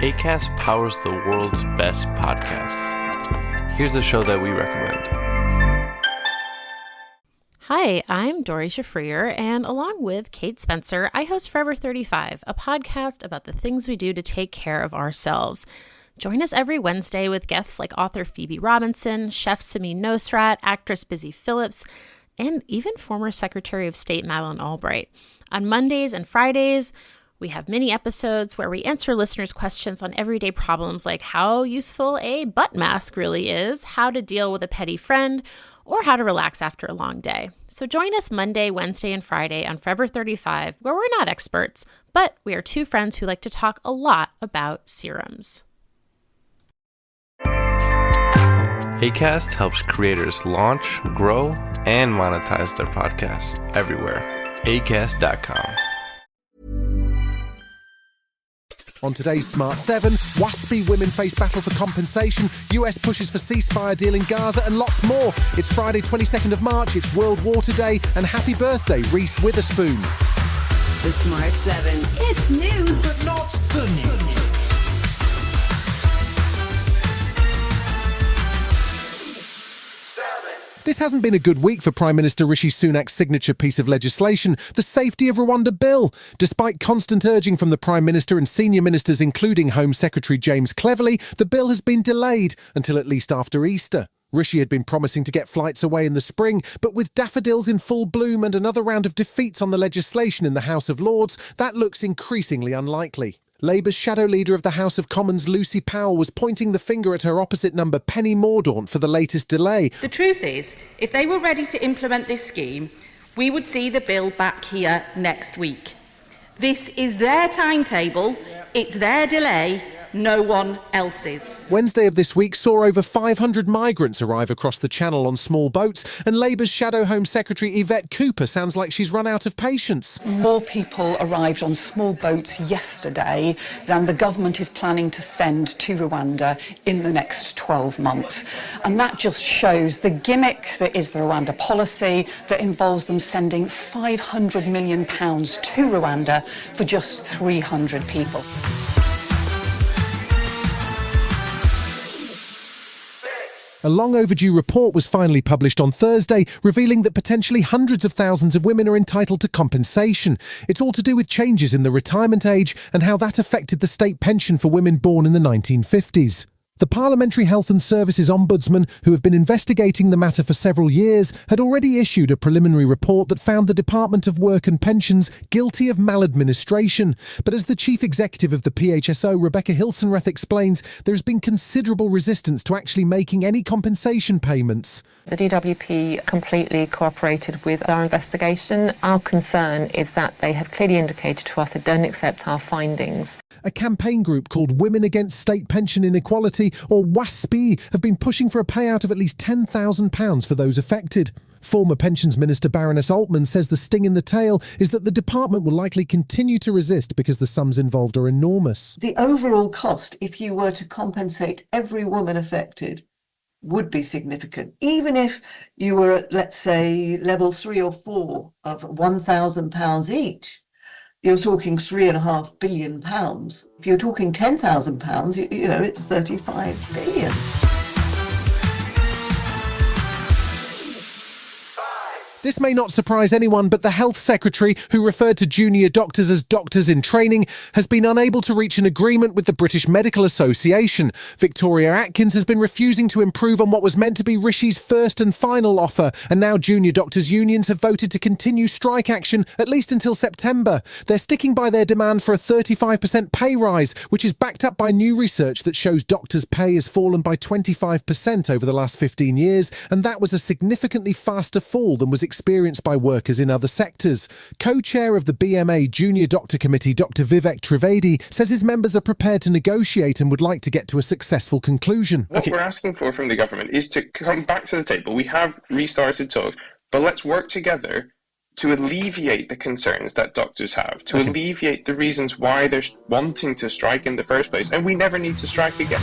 Acast powers the world's best podcasts. Here's a show that we recommend. Hi, I'm Dory Shafrier, and along with Kate Spencer, I host Forever 35, a podcast about the things we do to take care of ourselves. Join us every Wednesday with guests like author Phoebe Robinson, chef Samin Nosrat, actress Busy Phillips, and even former Secretary of State Madeleine Albright. On Mondays and Fridays, we have mini episodes where we answer listeners' questions on everyday problems like how useful a butt mask really is, how to deal with a petty friend, or how to relax after a long day. So join us Monday, Wednesday, and Friday on Forever 35, where we're not experts, but we are two friends who like to talk a lot about serums. Acast helps creators launch, grow, and monetize their podcasts everywhere. Acast.com. On today's Smart 7, WASPI Women face battle for compensation, US pushes for ceasefire deal in Gaza, and lots more. It's Friday 22nd of March, it's World Water Day, and happy birthday, Reese Witherspoon. The Smart 7. It's news, but not the news. This hasn't been a good week for Prime Minister Rishi Sunak's signature piece of legislation, the Safety of Rwanda Bill. Despite constant urging from the Prime Minister and senior ministers, including Home Secretary James Cleverly, the bill has been delayed until at least after Easter. Rishi had been promising to get flights away in the spring, but with daffodils in full bloom and another round of defeats on the legislation in the House of Lords, that looks increasingly unlikely. Labour's shadow leader of the House of Commons, Lucy Powell, was pointing the finger at her opposite number, Penny Mordaunt, for the latest delay. The truth is, if they were ready to implement this scheme, we would see the bill back here next week. This is their timetable, it's their delay, no one else's. Wednesday of this week saw over 500 migrants arrive across the Channel on small boats, and Labour's Shadow Home Secretary Yvette Cooper sounds like she's run out of patience. More people arrived on small boats yesterday than the government is planning to send to Rwanda in the next 12 months. And that just shows the gimmick that is the Rwanda policy that involves them sending £500 million to Rwanda for just 300 people. A long overdue report was finally published on Thursday, revealing that potentially hundreds of thousands of women are entitled to compensation. It's all to do with changes in the retirement age and how that affected the state pension for women born in the 1950s. The Parliamentary Health and Services Ombudsman, who have been investigating the matter for several years, had already issued a preliminary report that found the Department of Work and Pensions guilty of maladministration. But as the chief executive of the PHSO, Rebecca Hilsenrath, explains, there has been considerable resistance to actually making any compensation payments. The DWP completely cooperated with our investigation. Our concern is that they have clearly indicated to us they don't accept our findings. A campaign group called Women Against State Pension Inequality, or WASPI, have been pushing for a payout of at least £10,000 for those affected. Former Pensions Minister Baroness Altman says the sting in the tail is that the department will likely continue to resist because the sums involved are enormous. The overall cost, if you were to compensate every woman affected, would be significant. Even if you were at, let's say, level 3 or 4 of £1,000 each, you're talking £3.5 billion. If you're talking £10,000, you know, it's 35 billion. This may not surprise anyone, but the Health Secretary, who referred to junior doctors as doctors in training, has been unable to reach an agreement with the British Medical Association. Victoria Atkins has been refusing to improve on what was meant to be Rishi's first and final offer, and now junior doctors' unions have voted to continue strike action at least until September. They're sticking by their demand for a 35% pay rise, which is backed up by new research that shows doctors' pay has fallen by 25% over the last 15 years, and that was a significantly faster fall than was experienced by workers in other sectors. Co-chair of the BMA Junior Doctor Committee, Dr. Vivek Trivedi, says his members are prepared to negotiate and would like to get to a successful conclusion. What we're asking for from the government is to come back to the table. We have restarted talk, but let's work together to alleviate the concerns that doctors have, to alleviate the reasons why they're wanting to strike in the first place, and we never need to strike again.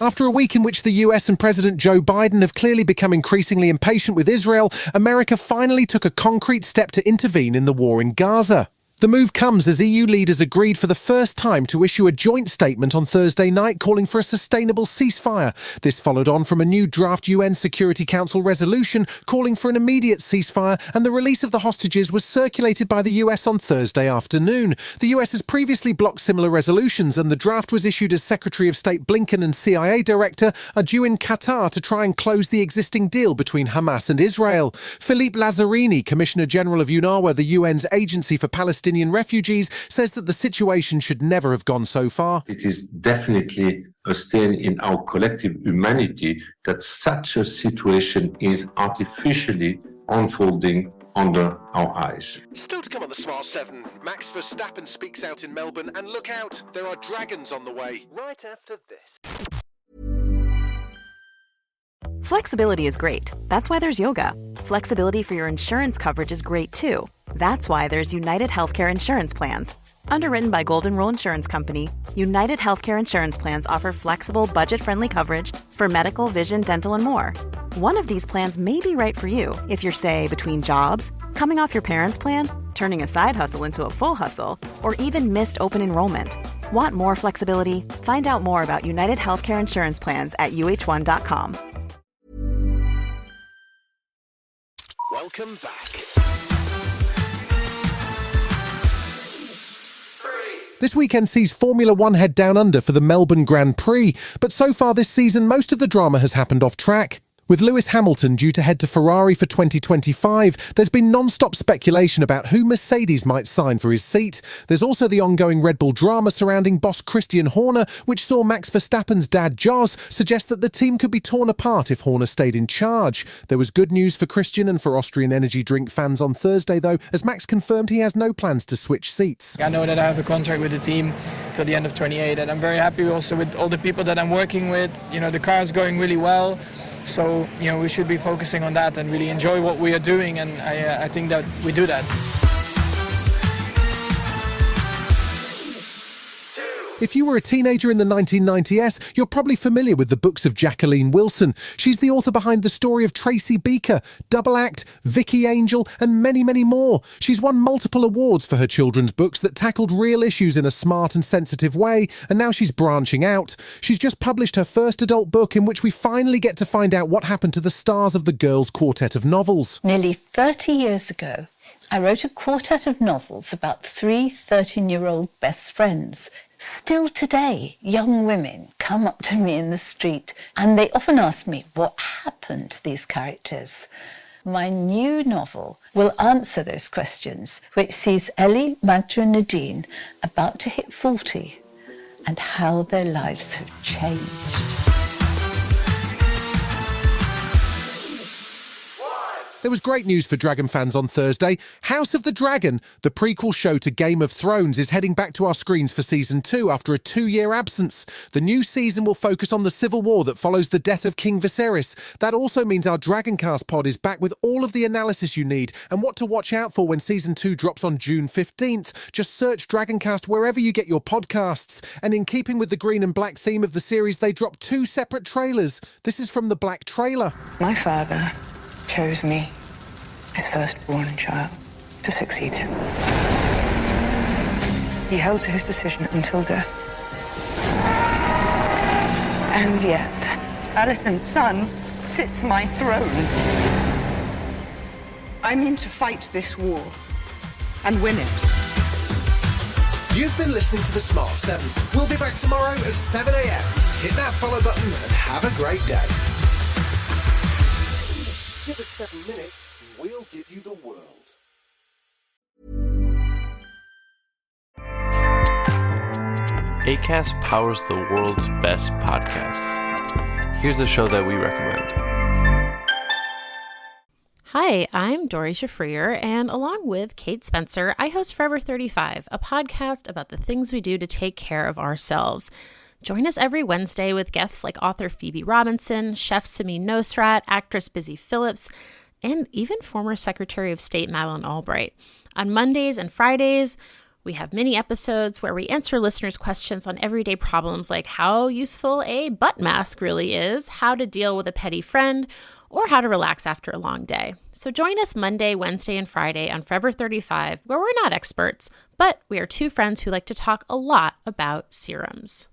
After a week in which the US and President Joe Biden have clearly become increasingly impatient with Israel, America finally took a concrete step to intervene in the war in Gaza. The move comes as EU leaders agreed for the first time to issue a joint statement on Thursday night calling for a sustainable ceasefire. This followed on from a new draft UN Security Council resolution calling for an immediate ceasefire, and the release of the hostages was circulated by the US on Thursday afternoon. The US has previously blocked similar resolutions, and the draft was issued as Secretary of State Blinken and CIA Director are due in Qatar to try and close the existing deal between Hamas and Israel. Philippe Lazzarini, Commissioner General of UNRWA, the UN's agency for Palestinian refugees, says that the situation should never have gone so far. It is definitely a stain in our collective humanity that such a situation is artificially unfolding under our eyes. Still to come on the Smart 7, Max Verstappen speaks out in Melbourne, and look out, there are dragons on the way. Right after this. Flexibility is great. That's why there's yoga. Flexibility for your insurance coverage is great too. That's why there's United Healthcare Insurance Plans. Underwritten by Golden Rule Insurance Company, United Healthcare Insurance Plans offer flexible, budget-friendly coverage for medical, vision, dental, and more. One of these plans may be right for you if you're, say, between jobs, coming off your parents' plan, turning a side hustle into a full hustle, or even missed open enrollment. Want more flexibility? Find out more about United Healthcare Insurance Plans at uh1.com. Welcome back. This weekend sees Formula One head down under for the Melbourne Grand Prix, but so far this season most of the drama has happened off track. With Lewis Hamilton due to head to Ferrari for 2025, there's been non-stop speculation about who Mercedes might sign for his seat. There's also the ongoing Red Bull drama surrounding boss Christian Horner, which saw Max Verstappen's dad Jos suggest that the team could be torn apart if Horner stayed in charge. There was good news for Christian and for Austrian energy drink fans on Thursday though, as Max confirmed he has no plans to switch seats. I know that I have a contract with the team till the end of 28, and I'm very happy also with all the people that I'm working with. You know, the car is going really well. So, you know, we should be focusing on that and really enjoy what we are doing, and I think that we do that. If you were a teenager in the 1990s, you're probably familiar with the books of Jacqueline Wilson. She's the author behind the story of Tracy Beaker, Double Act, Vicky Angel, and many, many more. She's won multiple awards for her children's books that tackled real issues in a smart and sensitive way, and now she's branching out. She's just published her first adult book in which we finally get to find out what happened to the stars of the Girls' Quartet of novels. Nearly 30 years ago, I wrote a quartet of novels about 3 13-year-old best friends. Still today, young women come up to me in the street and they often ask me what happened to these characters. My new novel will answer those questions, which sees Ellie, Magda and Nadine about to hit 40 and how their lives have changed. There was great news for Dragon fans on Thursday. House of the Dragon, the prequel show to Game of Thrones, is heading back to our screens for season 2 after a 2-year absence. The new season will focus on the civil war that follows the death of King Viserys. That also means our Dragoncast pod is back with all of the analysis you need and what to watch out for when season 2 drops on June 15th. Just search Dragoncast wherever you get your podcasts. And in keeping with the green and black theme of the series, they dropped 2 separate trailers. This is from the Black trailer. My father chose me, his firstborn child, to succeed him. He held to his decision until death. And yet, Alicent's son sits my throne. I mean to fight this war and win it. You've been listening to The Smart 7. We'll be back tomorrow at 7 a.m. Hit that follow button and have a great day. Give us 7 minutes and we'll give you the world. Acast powers the world's best podcasts. Here's a show that we recommend. Hi, I'm Dori Shafrier, and along with Kate Spencer, I host Forever 35, a podcast about the things we do to take care of ourselves. Join us every Wednesday with guests like author Phoebe Robinson, chef Samin Nosrat, actress Busy Phillips, and even former Secretary of State Madeleine Albright. On Mondays and Fridays, we have mini episodes where we answer listeners' questions on everyday problems like how useful a butt mask really is, how to deal with a petty friend, or how to relax after a long day. So join us Monday, Wednesday, and Friday on Forever 35, where we're not experts, but we are two friends who like to talk a lot about serums.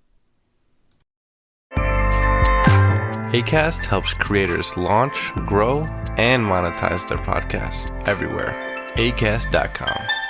Acast helps creators launch, grow, and monetize their podcasts everywhere. Acast.com.